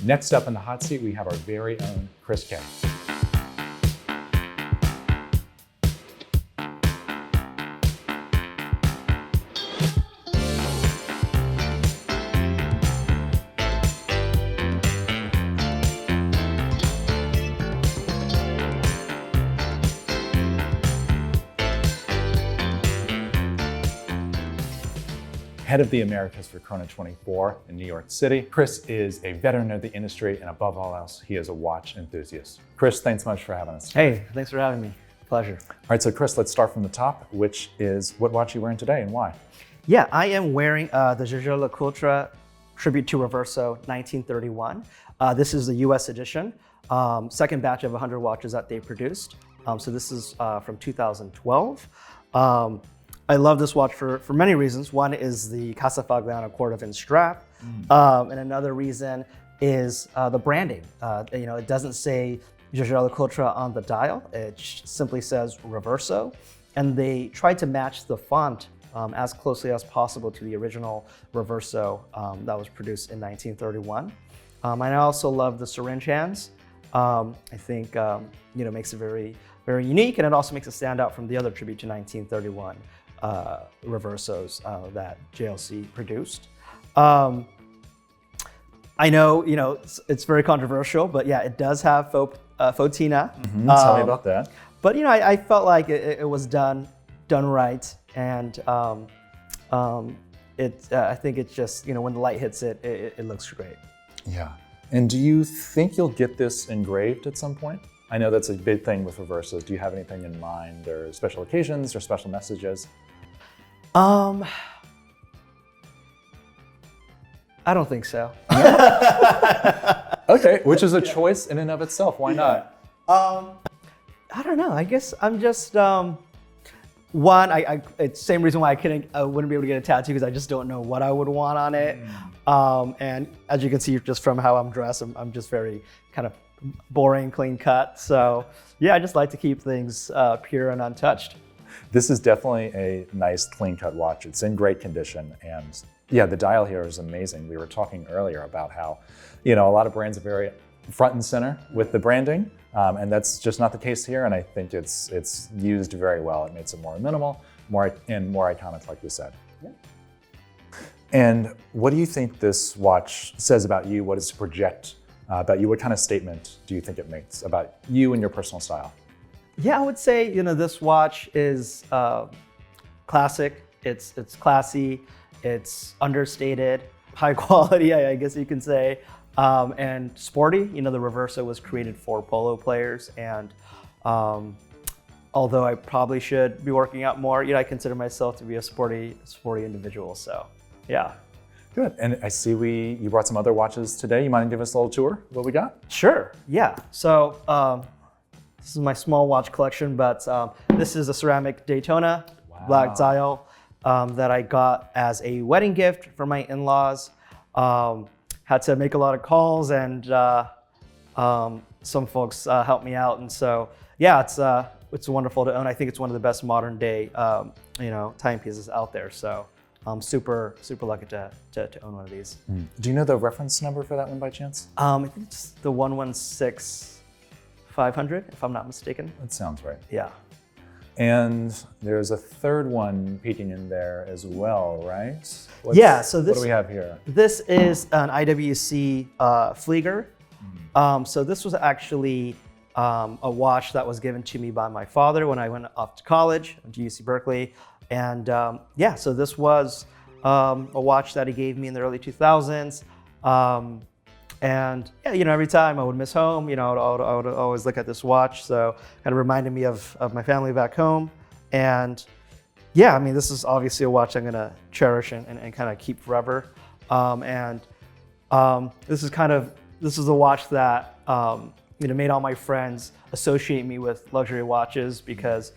Next up in the hot seat, we have our very own Chris K. Head of the Americas for Chrono24 in New York City. Chris is a veteran of the industry, and above all else, he is a watch enthusiast. Chris, thanks so much for having us. Hey, thanks for having me. Pleasure. All right, so Chris, let's start from the top, which is what watch are you wearing today and why? Yeah, I am wearing the Jaeger-LeCoultre Tribute to Reverso 1931. This is the US edition, second batch of 100 watches that they produced. So this is from 2012. I love this watch for many reasons. One is the Casa Fagliano Cordovan strap, and another reason is the branding. It doesn't say Jaeger-LeCoultre on the dial. It simply says Reverso, and they tried to match the font as closely as possible to the original Reverso that was produced in 1931. And I also love the syringe hands. I think makes it very, very unique, and it also makes it stand out from the other tribute to 1931 Reversos that JLC produced. I know, it's very controversial, but yeah, it does have Fotina. Tell me about that. But I felt like it was done right, and I think it's just when the light hits it, it looks great. Yeah. And do you think you'll get this engraved at some point? I know that's a big thing with Reversos. Do you have anything in mind, or special occasions or special messages? I don't think so. Okay, which is a choice in and of itself. Why not? I don't know. I guess I'm just one. It's the same reason why I wouldn't be able to get a tattoo, because I just don't know what I would want on it. And as you can see, just from how I'm dressed, I'm just very kind of boring, clean cut. So yeah, I just like to keep things pure and untouched. This is definitely a nice, clean cut watch. It's in great condition, and yeah, the dial here is amazing. We were talking earlier about how, a lot of brands are very front and center with the branding, and that's just not the case here. And I think it's used very well. It makes it more minimal, more iconic, like we said. Yeah. And what do you think this watch says about you? What does it project about you? What kind of statement do you think it makes about you and your personal style? Yeah, I would say this watch is classic. It's classy. It's understated, high quality, I guess you can say, and sporty. The Reverso was created for polo players, and although I probably should be working out more, I consider myself to be a sporty individual. So, yeah. Good. And I see you brought some other watches today. You mind give us a little tour of what we got? Sure. Yeah. So. This is my small watch collection, but this is a ceramic Daytona black dial that I got as a wedding gift for my in-laws. Had to make a lot of calls, and some folks helped me out, and so yeah, it's wonderful to own. I think it's one of the best modern day timepieces out there. So I'm super lucky to own one of these. Do you know the reference number for that one by chance? I think it's the 116500, if I'm not mistaken. That sounds right. Yeah. And there's a third one peeking in there as well, right? So what do we have here? This is an IWC Flieger. So this was actually a watch that was given to me by my father when I went off to college, to UC Berkeley. And so this was a watch that he gave me in the early 2000s. And yeah, every time I would miss home, I would always look at this watch. So kind of reminded me of my family back home. And yeah, this is obviously a watch I'm gonna cherish and kind of keep forever. This is a watch that made all my friends associate me with luxury watches, because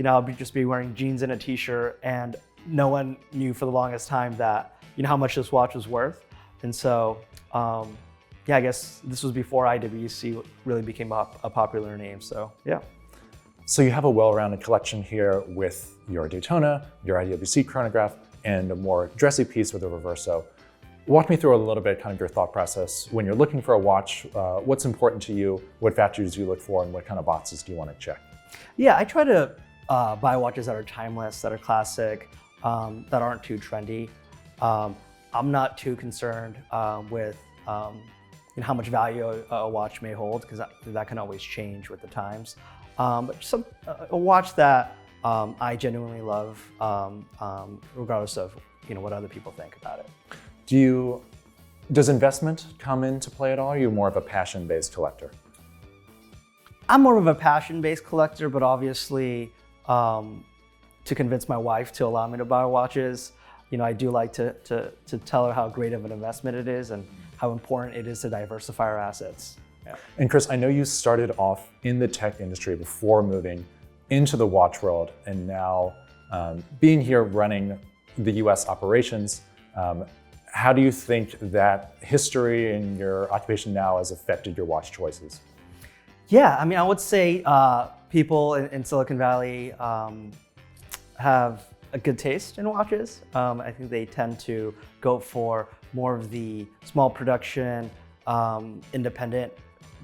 I'll just be wearing jeans and a t-shirt, and no one knew for the longest time that how much this watch was worth. And so I guess this was before IWC really became a popular name. So yeah. So you have a well-rounded collection here with your Daytona, your IWC chronograph, and a more dressy piece with a Reverso. Walk me through a little bit kind of your thought process when you're looking for a watch. What's important to you? What factors do you look for, and what kind of boxes do you want to check? Yeah, I try to buy watches that are timeless, that are classic, that aren't too trendy. I'm not too concerned with how much value a watch may hold, because that can always change with the times. But a watch that I genuinely love, regardless of what other people think about it. Does investment come into play at all? Or are you more of a passion-based collector? I'm more of a passion-based collector, but obviously, to convince my wife to allow me to buy watches, I do like to tell her how great of an investment it is and how important it is to diversify our assets. Yeah. And Chris, I know you started off in the tech industry before moving into the watch world, and now being here running the US operations, how do you think that history and your occupation now has affected your watch choices? Yeah, I mean, I would say people in Silicon Valley have a good taste in watches. I think they tend to go for more of the small production, independent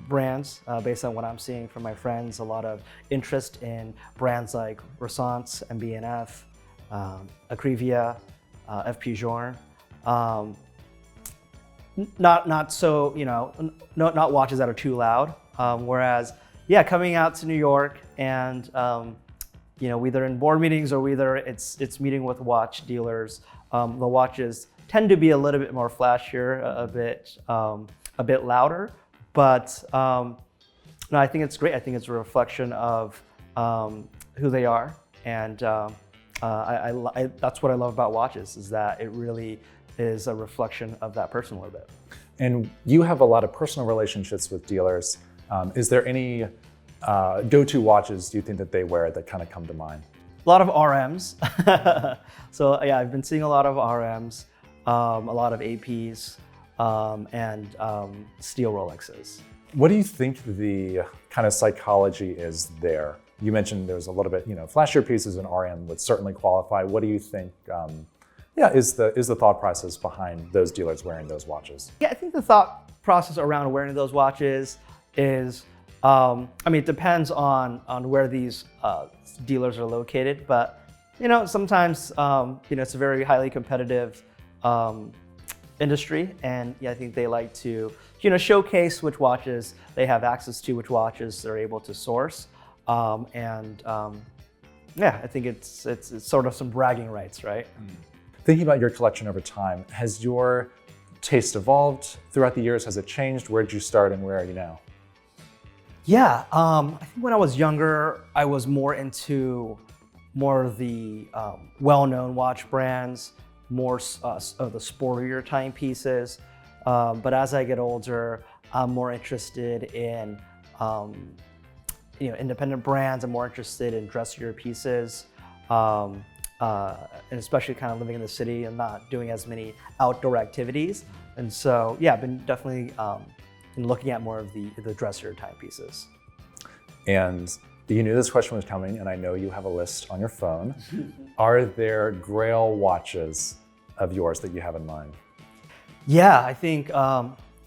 brands. Based on what I'm seeing from my friends, a lot of interest in brands like Renaissance, MB&F, Acrivia, FP Journe. Not so, not watches that are too loud. Whereas, yeah, coming out to New York and either in board meetings or whether it's meeting with watch dealers, the watches tend to be a little bit more flashier, a bit louder. But no, I think it's great. I think it's a reflection of who they are, and that's what I love about watches, is that it really is a reflection of that person a little bit. And you have a lot of personal relationships with dealers. Is there any go-to watches do you think that they wear that kind of come to mind? A lot of RMs. So yeah, I've been seeing a lot of RMs, a lot of APs, and steel Rolexes. What do you think the kind of psychology is there? You mentioned there's a little bit, flashier pieces, and RM would certainly qualify. What do you think is the thought process behind those dealers wearing those watches? Yeah, I think the thought process around wearing those watches is, it depends on where these dealers are located, but sometimes it's a very highly competitive industry, and I think they like to showcase which watches they have access to, which watches they're able to source, I think it's sort of some bragging rights, right? Thinking about your collection over time, has your taste evolved throughout the years? Has it changed? Where did you start and where are you now? Yeah, I think when I was younger, I was more into of the well-known watch brands, more of the sportier timepieces. But as I get older, I'm more interested in independent brands. I'm more interested in dressier pieces, and especially kind of living in the city and not doing as many outdoor activities. And so, yeah, I've been definitely looking at more of the dressier timepieces. And you knew this question was coming, and I know you have a list on your phone. Are there grail watches of yours that you have in mind? Yeah, I think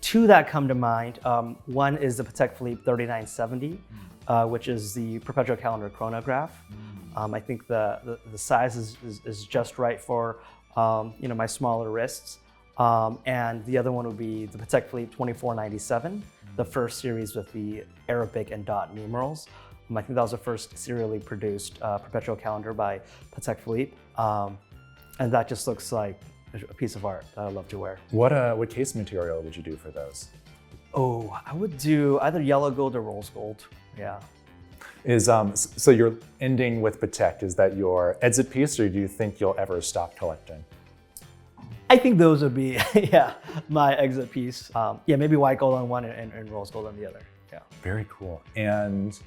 two that come to mind. One is the Patek Philippe 3970, which is the perpetual calendar chronograph. I think the size is just right for my smaller wrists. And the other one would be the Patek Philippe 2497, the first series with the Arabic and dot numerals. I think that was the first serially produced perpetual calendar by Patek Philippe. And that just looks like a piece of art that I love to wear. What case material would you do for those? Oh, I would do either yellow gold or rose gold. Yeah. So you're ending with Patek. Is that your exit piece, or do you think you'll ever stop collecting? I think those would be, my exit piece. Maybe white gold on one and rose gold on the other. Yeah. Very cool. And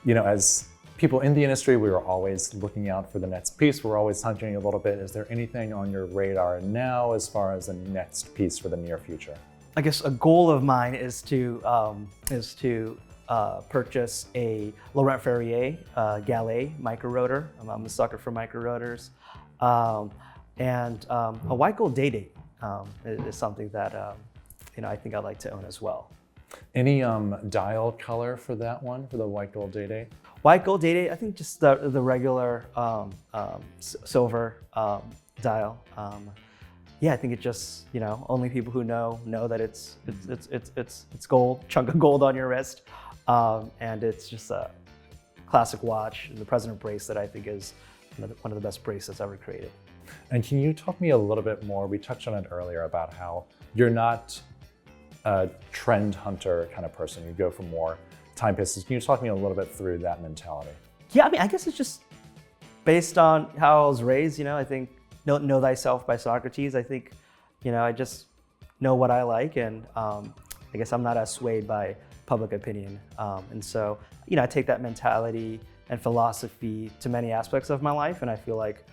as people in the industry, we were always looking out for the next piece. We're always hunting a little bit. Is there anything on your radar now as far as the next piece for the near future? I guess a goal of mine is to purchase a Laurent Ferrier Gallet micro rotor. I'm a sucker for micro rotors, and a white gold day date. is something that I think I'd like to own as well. Any dial color for that one, for the white gold day-day? White gold day-day, I think just the regular silver dial. Yeah, I think it just, only people who know that it's gold, chunk of gold on your wrist, and it's just a classic watch. The President bracelet, I think, is one of the best bracelets ever created. And can you talk me a little bit more? We touched on it earlier about how you're not a trend hunter kind of person. You go for more timepieces. Can you talk me a little bit through that mentality? Yeah, I guess it's just based on how I was raised. I think know thyself by Socrates. I think, I just know what I like, and I guess I'm not as swayed by public opinion. And so, I take that mentality and philosophy to many aspects of my life, and I feel like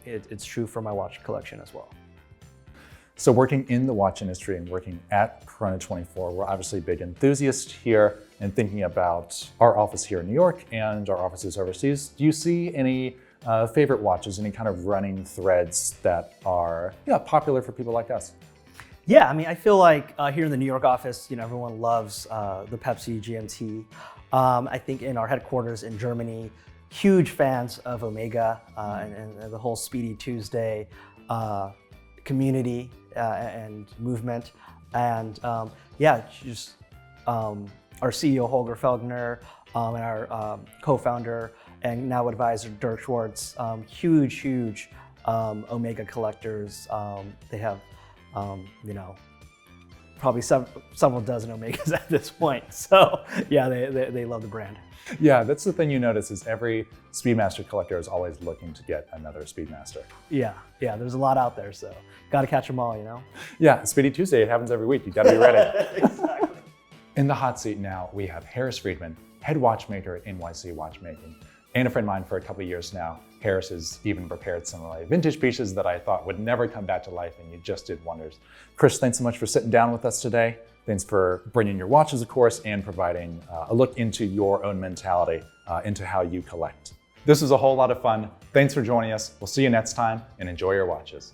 it's true for my watch collection as well. So working in the watch industry and working at Chrono24, we're obviously big enthusiasts here and thinking about our office here in New York and our offices overseas. Do you see any favorite watches, any kind of running threads that are popular for people like us? Yeah, I feel like here in the New York office, everyone loves the Pepsi GMT. I think in our headquarters in Germany, huge fans of Omega and the whole Speedy Tuesday community and movement. And just our CEO Holger Feldner and our co-founder and now advisor Dirk Schwartz, huge Omega collectors. They have probably several dozen Omegas at this point. So yeah, they love the brand. Yeah, that's the thing you notice is every Speedmaster collector is always looking to get another Speedmaster. Yeah, there's a lot out there, so gotta catch them all, Yeah, Speedy Tuesday, it happens every week. You gotta be ready. Exactly. In the hot seat now, we have Harris Friedman, head watchmaker at NYC Watchmaking, and a friend of mine for a couple of years now. Harris has even prepared some vintage pieces that I thought would never come back to life, and you just did wonders. Chris, thanks so much for sitting down with us today. Thanks for bringing your watches, of course, and providing a look into your own mentality, into how you collect. This was a whole lot of fun. Thanks for joining us. We'll see you next time, and enjoy your watches.